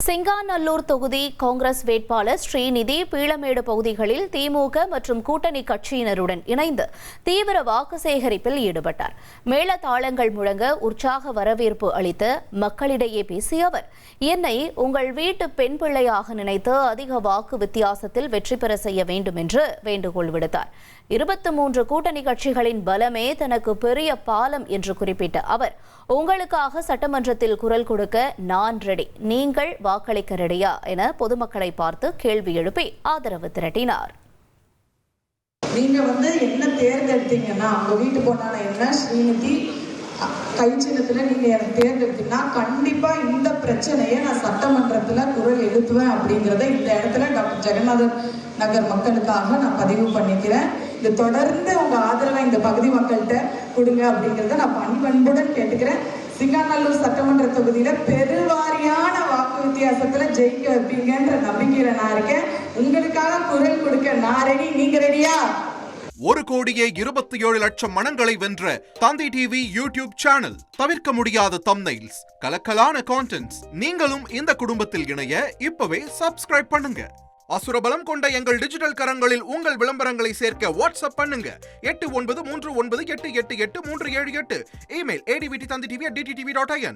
சிங்காநல்லூர் தொகுதி காங்கிரஸ் வேட்பாளர் ஸ்ரீநிதி பீளமேடு பகுதிகளில் திமுக மற்றும் கூட்டணி கட்சியினருடன் இணைந்து தீவிர வாக்கு சேகரிப்பில் ஈடுபட்டார். மேளதாளங்கள் முழங்க உற்சாக வரவேற்பு அளித்த மக்களிடையே பேசிய அவர், என்னை உங்கள் வீட்டு பெண் பிள்ளையாக நினைத்து அதிக வாக்கு வித்தியாசத்தில் வெற்றி பெற செய்ய வேண்டும் என்று வேண்டுகோள் விடுத்தார். 23 கூட்டணி கட்சிகளின் பலமே தனக்கு பெரிய பாலம் என்று குறிப்பிட்ட அவர், உங்களுக்காக சட்டமன்றத்தில் குரல் கொடுக்க நான் ரெடி, நீங்கள் வாக்களிக்க ரெடியா என பொதுமக்களை பார்த்து கேள்வி எழுப்பி ஆதரவு திரட்டினார். நீங்க என்ன தேர்ந்தெடுத்தீங்கன்னா, உங்க வீட்டு பொண்ணான என்ன ஸ்ரீநிதி கை சின்னத்துல நீங்க எனக்கு தேர்ந்தெடுத்தீங்கன்னா கண்டிப்பா இந்த பிரச்சனையை நான் சட்டமன்றத்துல குரல் எழுப்புவேன் அப்படிங்கிறத இந்த இடத்துல டாக்டர் ஜெகநாதன் நகர் மக்களுக்காக நான் பதிவு பண்ணிக்கிறேன். இது தொடர்ந்து உங்க ஆதரவை இந்த பகுதி மக்கள்கிட்ட கொடுங்க அப்படிங்கிறத நான் பண்புடன் கேட்டுக்கிறேன். சிங்காநல்லூர் சட்டமன்ற தொகுதியில பெருவாரியான வாக்கு வித்தியாசத்துல ஜெயிக்க வைப்பீங்கன்ற நம்பிக்கையில நான் இருக்கேன். உங்களுக்காக குரல் கொடுக்க நான் ரெடி, நீங்க ரெடியா? 1,27,00,000 மனங்களை வென்ற தந்தி டிவி யூடியூப் சேனல். தவிர்க்க முடியாத தம்ப்நெயில்ஸ், கலக்கலான கான்டென்ட்ஸ். நீங்களும் இந்த குடும்பத்தில் இணைய இப்பவே சப்ஸ்கிரைப் பண்ணுங்க. அசுரபலம் கொண்ட எங்கள் டிஜிட்டல் கரங்களில் உங்கள் விளம்பரங்களை சேர்க்க வாட்ஸ்அப் பண்ணுங்க. 8939888838. Email advtthanditv@dttv.in.